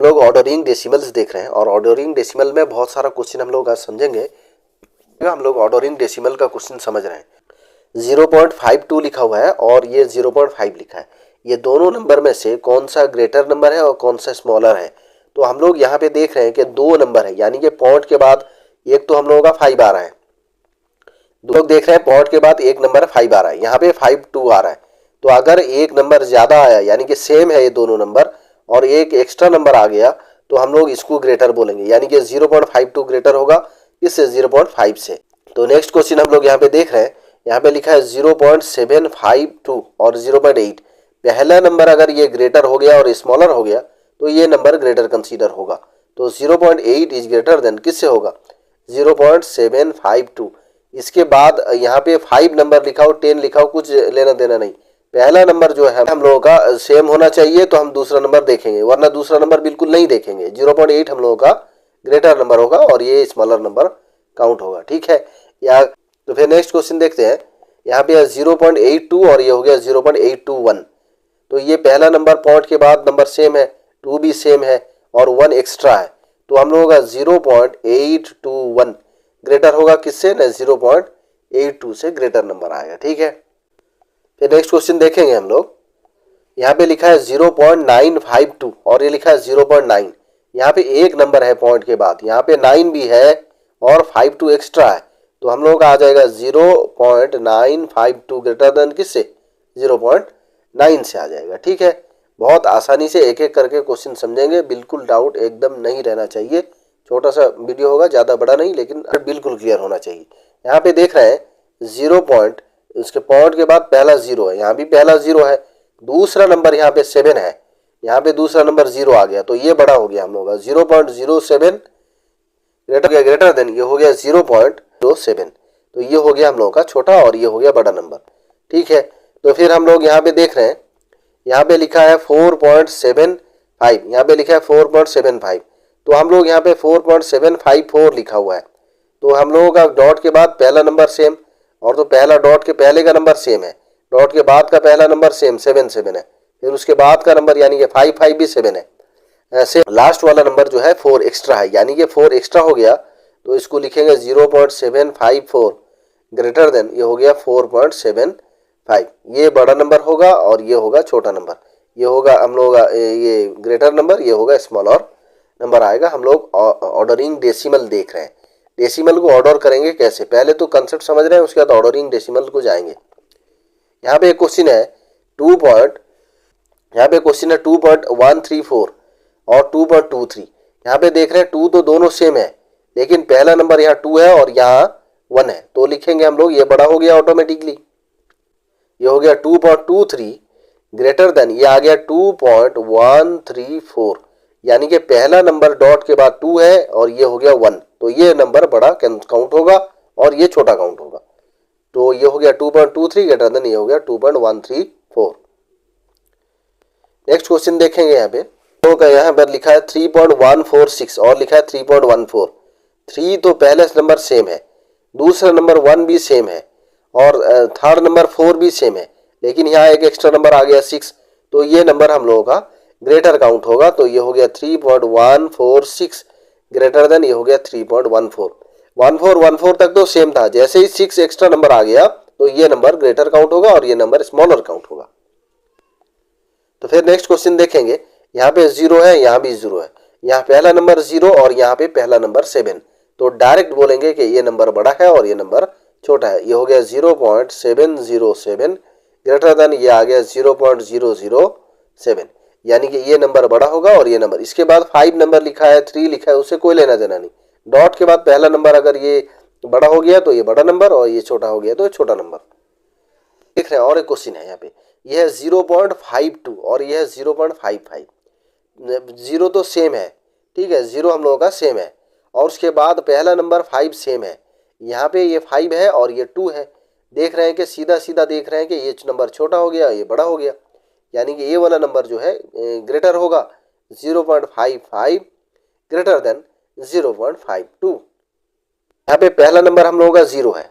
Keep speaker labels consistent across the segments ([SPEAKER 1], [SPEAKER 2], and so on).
[SPEAKER 1] लोग ordering decimals देख रहे हैं और ऑर्डरिंग डेसिमल में बहुत सारा क्वेश्चन हम लोग आज समझेंगे। हम लोग ऑर्डरिंग डेसिमल का क्वेश्चन समझ रहे हैं। 0.52 लिखा हुआ है और ये 0.5 लिखा है। ये दोनों नंबर में से कौन सा ग्रेटर नंबर है और कौन सा स्मॉलर है? तो हम लोग यहाँ पे देख रहे हैं कि दो नंबर है, यानी कि पॉइंट के बाद एक तो हम लोगों का 5 आ रहा है, दो लोग देख रहे हैं पॉइंट के बाद एक नंबर 5 आ रहा है, यहाँ पे 5-2 आ रहा है। तो अगर एक नंबर ज्यादा आया यानी कि सेम है ये दोनों नंबर और एक एक्स्ट्रा नंबर आ गया तो हम लोग इसको ग्रेटर बोलेंगे, यानी कि 0.52 ग्रेटर होगा इससे 0.5 से। तो नेक्स्ट क्वेश्चन हम लोग यहाँ पे देख रहे हैं, यहाँ पे लिखा है 0.752 और 0.8। पहला नंबर अगर ये ग्रेटर हो गया और स्मॉलर हो गया तो ये नंबर ग्रेटर कंसीडर होगा। तो 0.8 इज ग्रेटर देन किससे होगा? 0.752। इसके बाद यहाँ पे 5 नंबर लिखा हो, 10 लिखा हो, कुछ लेना देना नहीं। पहला नंबर जो है हम लोगों का सेम होना चाहिए तो हम दूसरा नंबर देखेंगे, वरना दूसरा नंबर बिल्कुल नहीं देखेंगे। 0.8 हम लोगों का ग्रेटर नंबर होगा और ये स्मॉलर नंबर काउंट होगा, ठीक है। या तो फिर नेक्स्ट क्वेश्चन देखते हैं। यहाँ पे 0.82 और ये हो गया 0.821। तो ये पहला नंबर पॉइंट के बाद नंबर सेम है, 2 भी सेम है और 1 एक्स्ट्रा है, तो हम लोगों का 0.821 ग्रेटर होगा किससे? न 0.82 से ग्रेटर नंबर आएगा, ठीक है। फिर नेक्स्ट क्वेश्चन देखेंगे हम लोग। यहाँ पे लिखा है 0.952 और ये लिखा है 0.9। यहाँ पे एक नंबर है पॉइंट के बाद, यहाँ पे 9 भी है और 52 एक्स्ट्रा है, तो हम लोग का आ जाएगा 0.952 ग्रेटर देन किससे? 0.9 से आ जाएगा, ठीक है। बहुत आसानी से एक एक करके क्वेश्चन समझेंगे, बिल्कुल डाउट एकदम नहीं रहना चाहिए। छोटा सा वीडियो होगा, ज़्यादा बड़ा नहीं, लेकिन बिल्कुल क्लियर होना चाहिए। यहाँ पे देख रहे हैं 0 पॉइंट, उसके पॉइंट के बाद पहला 0 है, यहाँ भी पहला 0 है, दूसरा नंबर यहाँ पे 7 है, यहाँ पे दूसरा नंबर 0 आ गया, तो ये बड़ा हो गया हम लोग का 0.07 ग्रेटर देन ये हो गया 0.07। तो ये हो गया हम लोगों का छोटा और ये हो गया बड़ा नंबर, ठीक है। तो फिर हम लोग यहाँ पे देख रहे हैं, यहाँ पे लिखा है 4.75, यहाँ पे लिखा है 4.75, तो हम लोग यहाँ पे 4.754 लिखा हुआ है, तो हम लोगों का डॉट के बाद पहला नंबर सेम, और तो पहला डॉट के पहले का नंबर सेम है, डॉट के बाद का पहला नंबर सेम 7 है, फिर उसके बाद का नंबर यानी कि 5 भी 7 है, ऐसे लास्ट वाला नंबर जो है 4 एक्स्ट्रा है, यानी कि 4 एक्स्ट्रा हो गया, तो इसको लिखेंगे 0.754 ग्रेटर देन ये हो गया 4.75। ये बड़ा नंबर होगा और ये होगा छोटा नंबर, ये होगा हम लोग ये ग्रेटर नंबर, ये होगा स्मॉलर नंबर आएगा। हम लोग ऑर्डरिंग डेसिमल देख रहे हैं, डेसिमल को ऑर्डर करेंगे कैसे, पहले तो कंसेप्ट समझ रहे हैं, उसके बाद ऑर्डरिंग डेसिमल को जाएंगे। यहाँ पे एक क्वेश्चन है 2.134 और 2.23। यहाँ पे देख रहे हैं 2 तो दोनों सेम है, लेकिन पहला नंबर यहाँ 2 है और यहाँ 1 है, तो लिखेंगे हम लोग ये बड़ा हो गया ऑटोमेटिकली, ये हो गया 2.23 ग्रेटर देन ये आ गया 2.134, यानी कि पहला नंबर डॉट के बाद 2 है और ये हो गया 1, तो ये नंबर बड़ा काउंट होगा और ये छोटा काउंट होगा, तो ये हो गया 2.23 ग्रेटर देन ये हो गया 2.134। नेक्स्ट क्वेश्चन देखेंगे। यहाँ पे तो यहाँ पर लिखा है 3.146 और लिखा है 3.14। 3 तो पहले नंबर सेम है, दूसरा नंबर 1 भी सेम है और थर्ड नंबर 4 भी सेम है, लेकिन यहाँ एक एक्स्ट्रा नंबर आ गया 6, तो ये नंबर हम लोगों का ग्रेटर काउंट होगा, तो ये हो गया 3.146 ग्रेटर देन ये हो गया 3.14। 1414 तक तो सेम था, जैसे ही 6 एक्स्ट्रा नंबर आ गया तो ये नंबर ग्रेटर काउंट होगा और ये नंबर स्मॉलर काउंट होगा। तो फिर नेक्स्ट क्वेश्चन देखेंगे। यहाँ पे 0 है, यहाँ भी 0 है, यहाँ पहला नंबर 0 और यहाँ पे पहला नंबर 7, तो डायरेक्ट बोलेंगे कि ये नंबर बड़ा है और ये नंबर छोटा है, ये हो गया 0.707 ग्रेटर देन ये आ गया 0.007, यानी कि ये नंबर बड़ा होगा और ये नंबर, इसके बाद 5 नंबर लिखा है, 3 लिखा है, उससे कोई लेना देना नहीं। डॉट के बाद पहला नंबर अगर ये बड़ा हो गया तो ये बड़ा नंबर और ये छोटा हो गया तो ये छोटा नंबर। देख रहे हैं और एक क्वेश्चन है यहाँ पे, यह है 0.52 और यह है 0.55। 0 तो सेम है, ठीक है, 0 हम लोगों का सेम है और उसके बाद पहला नंबर 5 सेम है, यहाँ पे ये 5 है और ये 2 है। देख रहे हैं कि सीधा सीधा देख रहे हैं कि ये नंबर छोटा हो गया, ये बड़ा हो गया, यानी कि ये वाला नंबर जो है ग्रेटर होगा 0.55 ग्रेटर देन 0.52। यहाँ पे पहला नंबर हम लोगों का 0 है,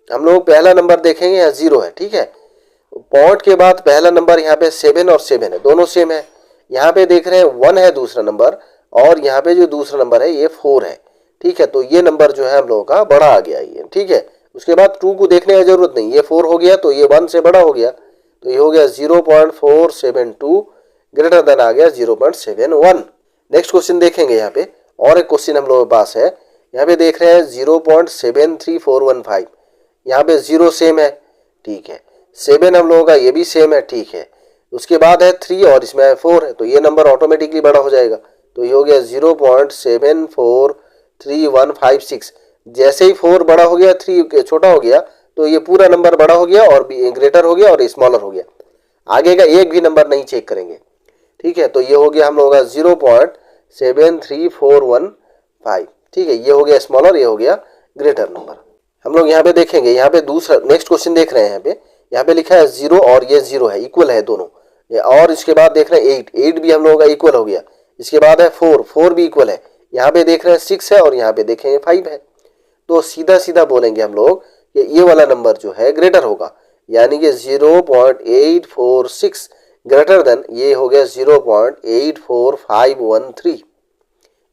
[SPEAKER 1] हम लोग पहला नंबर देखेंगे यहाँ 0 है, ठीक है। पॉइंट के बाद पहला नंबर यहाँ पे 7 और 7 है, दोनों सेम है, यहाँ पे देख रहे हैं 1 है दूसरा नंबर, और यहाँ पे जो दूसरा नंबर है ये 4 है। ठीक है, तो ये नंबर जो है हम लोगों का बड़ा आ गया ये। ठीक है, उसके बाद 2 को देखने की जरूरत नहीं, ये 4 हो गया तो ये 1 से बड़ा हो गया, तो ये हो गया 0.472 ग्रेटर देन आ गया 0.71। नेक्स्ट क्वेश्चन देखेंगे यहाँ पे, और एक क्वेश्चन हम लोगों के पास है। यहाँ पे देख रहे हैं 0.73415, यहाँ पे 0 सेम है। ठीक है, 7 हम लोगों का ये भी सेम है। ठीक है, उसके बाद है 3 और इसमें है 4 है, तो ये नंबर ऑटोमेटिकली बड़ा हो जाएगा, तो ये हो गया 0.743156। जैसे ही 4 बड़ा हो गया 3 छोटा हो गया, तो ये पूरा नंबर बड़ा हो गया और भी ग्रेटर हो गया और स्मॉलर हो गया। आगे का एक भी नंबर नहीं चेक करेंगे। ठीक है, तो ये हो गया हम लोगों का 0.73415। ठीक है, ये हो गया स्मॉलर, ये हो गया ग्रेटर नंबर। हम लोग यहाँ पे देखेंगे, यहाँ पे दूसरा नेक्स्ट क्वेश्चन देख रहे हैं। यहाँ पे लिखा है 0 और ये 0 है, इक्वल है दोनों। और इसके बाद देख रहे हैं 8 भी हम लोगों का इक्वल हो गया। इसके बाद है 4 भी इक्वल है। यहाँ पे देख रहे हैं 6 है और यहाँ पे देखेंगे 5 है। तो सीधा सीधा बोलेंगे हम लोग कि ये वाला नंबर जो है ग्रेटर होगा, यानी कि 0.846 ग्रेटर देन ये हो गया 0.84513।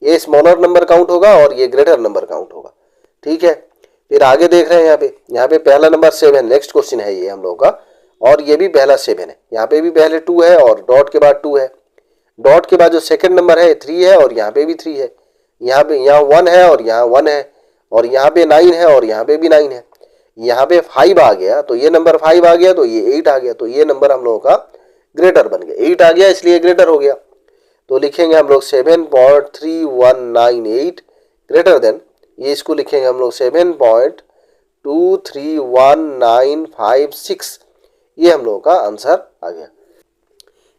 [SPEAKER 1] ये स्मॉलर नंबर काउंट होगा और ये ग्रेटर नंबर काउंट होगा। ठीक है, फिर आगे देख रहे हैं यहाँ पे पहला नंबर 7, नेक्स्ट क्वेश्चन है ये हम लोग का, और ये भी पहला 7 है। यहाँ पे भी पहले 2 है और डॉट के बाद 2 है। डॉट के बाद जो सेकंड नंबर है 3 है और यहाँ पे भी 3 है। यहाँ 1 है और यहाँ 1 है, और यहाँ पे 9 है और यहाँ पे भी 9 है। यहाँ पे 5 आ गया, तो ये नंबर 5 आ गया, तो ये 8 आ गया, तो ये नंबर हम लोगों का ग्रेटर बन गया। 8 आ गया इसलिए ग्रेटर हो गया, तो लिखेंगे हम लोग 7.3198 ग्रेटर देन, ये इसको लिखेंगे हम लोग 7.231956। ये हम लोगों का आंसर आ गया।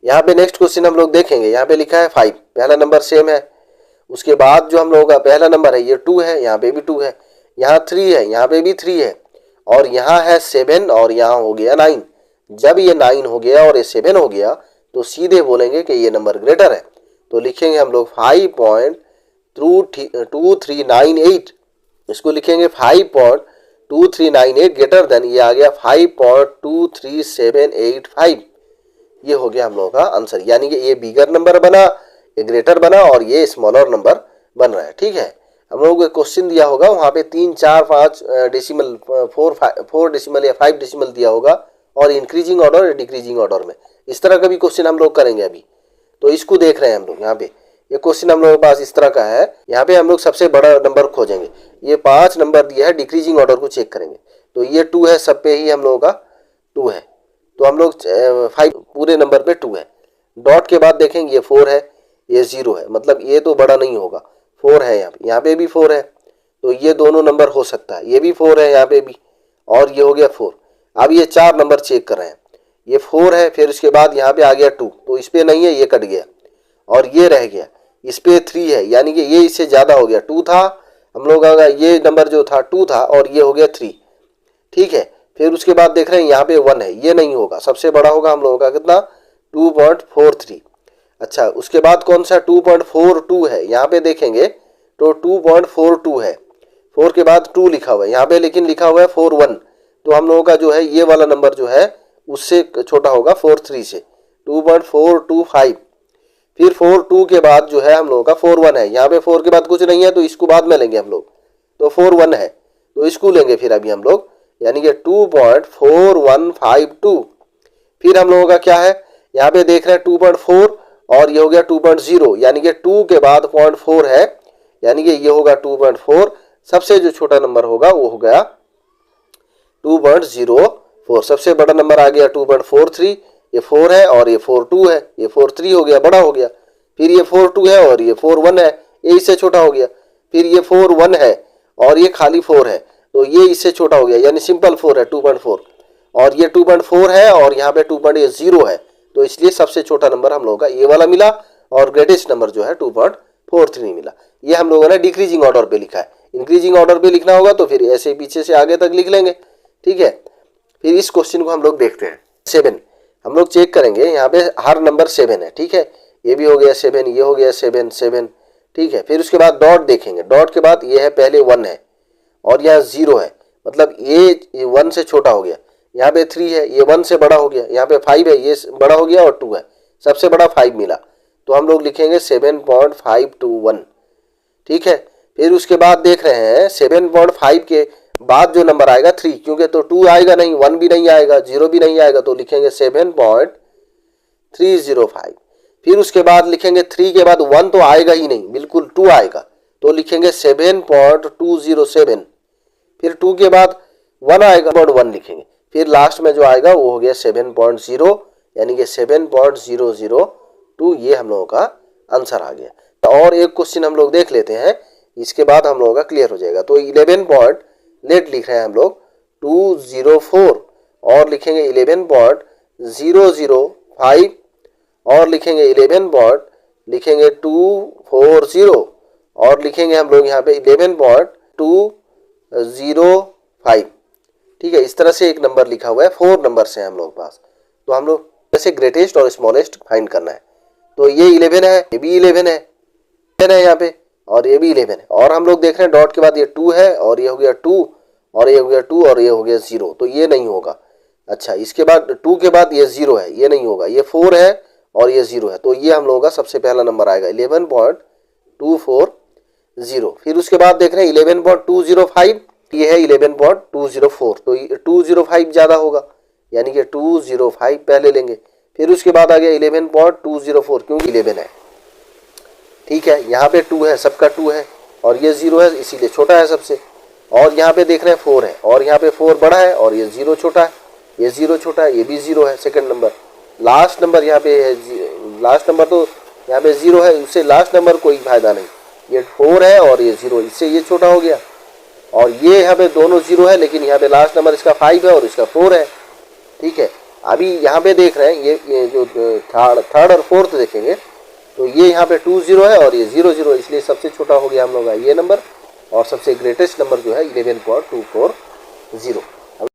[SPEAKER 1] यहाँ पे नेक्स्ट क्वेश्चन हम लोग देखेंगे। यहाँ पे लिखा है 5, पहला नंबर सेम है। उसके बाद जो हम लोगों का पहला नंबर है ये 2 है, यहाँ पे भी 2 है। यहाँ 3 है, यहाँ पे भी 3 है, और यहाँ है 7 और यहाँ हो गया 9। जब ये 9 हो गया और ये 7 हो गया, तो सीधे बोलेंगे कि ये नंबर ग्रेटर है। तो लिखेंगे हम लोग 5.2398, इसको लिखेंगे 5.2398 ग्रेटर देन, ये आ गया 5.23785। ये हो गया हम लोगों का आंसर, यानी कि ये बिगर नंबर बना, ये ग्रेटर बना, और ये स्मॉलर नंबर बन रहा है। ठीक है, हम लोगों को क्वेश्चन दिया होगा वहाँ पे 3, 4, 5 डेसिमल, 4 डेसिमल या 5 डेसिमल दिया होगा, और इंक्रीजिंग ऑर्डर या डिक्रीजिंग ऑर्डर में। इस तरह का भी क्वेश्चन हम लोग करेंगे अभी, तो इसको देख रहे हैं हम लोग। यहाँ पे ये क्वेश्चन हम लोगों के पास इस तरह का है। यहाँ पे हम लोग सबसे बड़ा नंबर खोजेंगे। ये 5 नंबर दिया है, डिक्रीजिंग ऑर्डर को चेक करेंगे, तो ये 2 है, सब पे ही हम लोगों का 2 है, तो हम लोग 5 पूरे नंबर पे 2 है। डॉट के बाद देखेंगे ये 4 है, ये 0 है, मतलब ये तो बड़ा नहीं होगा। 4 है यहाँ पे भी 4 है, तो ये दोनों नंबर हो सकता है। ये भी 4 है यहाँ पे भी, और ये हो गया 4। अब ये 4 नंबर चेक कर रहे हैं। ये 4 है, फिर उसके बाद यहाँ पे आ गया 2, तो इस पे नहीं है, ये कट गया, और ये रह गया। इस पे 3 है, यानी कि ये इससे ज़्यादा हो गया। 2 था हम लोग का, ये नंबर जो था 2 था, और ये हो गया 3। ठीक है, फिर उसके बाद देख रहे हैं यहाँ पे 1 है, ये नहीं होगा, सबसे बड़ा होगा हम लोगों का कितना, 2.43। अच्छा, उसके बाद कौन सा 2.42 है, यहाँ पे देखेंगे तो 2.42 है। 4 के बाद 2 लिखा हुआ है यहाँ पे, लेकिन लिखा हुआ है 41, तो हम लोगों का जो है ये वाला नंबर जो है उससे छोटा होगा 43 से, 2.425। फिर 42 के बाद जो है हम लोगों का 41 है। यहाँ पे 4 के बाद कुछ नहीं है, तो इसको बाद में लेंगे हम लोग, तो 41 है, तो इसको लेंगे फिर अभी हम लोग, यानी कि 2.4152। फिर हम लोगों का क्या है, यहाँ पे देख रहे हैं 2.4, और ये हो गया 2.0, यानी कि 2 के बाद 0.4 है, यानी कि ये होगा 2.4। सबसे जो छोटा नंबर होगा वो हो गया 2.04। सबसे बड़ा नंबर आ गया 2.43, ये 4 है और ये 42 है, ये 43 हो गया, बड़ा हो गया। फिर ये 42 है और ये 41 है, ये इससे छोटा हो गया। फिर ये 41 है और ये खाली 4 है, तो ये इससे छोटा हो गया, यानी सिंपल 4 है 2.4, और ये 2.4 है और यहाँ पे 2.0 है, तो इसलिए सबसे छोटा नंबर हम लोगों का ये वाला मिला, और ग्रेटेस्ट नंबर जो है 2.43 मिला। ये हम लोगों ने डिक्रीजिंग ऑर्डर पे लिखा है। इंक्रीजिंग ऑर्डर पे लिखना होगा तो फिर ऐसे पीछे से आगे तक लिख लेंगे। ठीक है, फिर इस क्वेश्चन को हम लोग देखते हैं। 7 हम लोग चेक करेंगे, यहाँ पे हर नंबर 7 है। ठीक है, ये भी हो गया 7, ये हो गया 7 7। ठीक है, फिर उसके बाद डॉट देखेंगे। डॉट के बाद ये है पहले 1 है और यहाँ 0 है, मतलब ये 1 से छोटा हो गया। यहाँ पे 3 है, ये 1 से बड़ा हो गया। यहाँ पे 5 है, ये बड़ा हो गया, और 2 है, सबसे बड़ा 5 मिला। तो हम लोग लिखेंगे 7.521। ठीक है, फिर उसके बाद देख रहे हैं 7.5 के बाद जो नंबर आएगा 3, क्योंकि तो 2 आएगा नहीं, 1 भी नहीं आएगा, 0 भी नहीं आएगा, तो लिखेंगे 7.305। फिर उसके बाद लिखेंगे 3 के बाद 1 तो आएगा ही नहीं, बिल्कुल 2 आएगा, तो लिखेंगे 7.207। फिर 2 के बाद 1 आएगा, 1 लिखेंगे। फिर लास्ट में जो आएगा वो हो गया 7.0, यानी कि 7.002। ये हम लोगों का आंसर आ गया। और एक क्वेश्चन हम लोग देख लेते हैं, इसके बाद हम लोगों का क्लियर हो जाएगा। तो 11 लेट लिख रहे हैं हम लोग 204 और लिखेंगे 11.005 और लिखेंगे 240 और लिखेंगे हम लोग यहाँ पे 11.205। ठीक है, इस तरह से एक नंबर लिखा हुआ है, 4 नंबर से हम लोग पास। तो हम लोग जैसे ग्रेटेस्ट और स्मॉलेस्ट फाइंड करना है। तो ये 11 है, ये भी 11 है यहाँ पे, और ये भी 11 है। और हम लोग देख रहे हैं डॉट के बाद ये 2 है, और ये हो गया 2 और ये हो गया 2 और ये हो गया 0, तो ये नहीं होगा। अच्छा, इसके बाद 2 के बाद ये 0 है, ये नहीं होगा। ये 4 है और ये 0 है, तो ये हम लोगों का सबसे पहला नंबर आएगा 11.240। फिर उसके बाद देख रहे हैं 11.205, ये है 11.204, तो 205 ज़्यादा होगा, यानी कि 205 पहले लेंगे। फिर उसके बाद आ गया 11.204, क्योंकि 11 है। ठीक है, यहाँ पे 2 है, सबका 2 है, और ये 0 है, इसीलिए छोटा है सबसे। और यहाँ पे देख रहे हैं 4 है, और यहाँ पे 4 बड़ा है और ये 0 छोटा है, ये 0 छोटा है, ये भी 0 है। सेकंड नंबर, लास्ट नंबर यहाँ पे है, लास्ट नंबर तो यहाँ पे 0 है, उससे लास्ट नंबर कोई फायदा नहीं। ये 4 है और ये 0, इससे ये छोटा हो गया। और ये यहाँ पे दोनों 0 है, लेकिन यहाँ पे लास्ट नंबर इसका 5 है और इसका 4 है। ठीक है, अभी यहाँ पे देख रहे हैं ये जो थर्ड और फोर्थ देखेंगे, तो ये यहाँ पे 2 0 है और ये 0 0, इसलिए सबसे छोटा हो गया हम लोग का ये नंबर, और सबसे ग्रेटेस्ट नंबर जो है 11.240।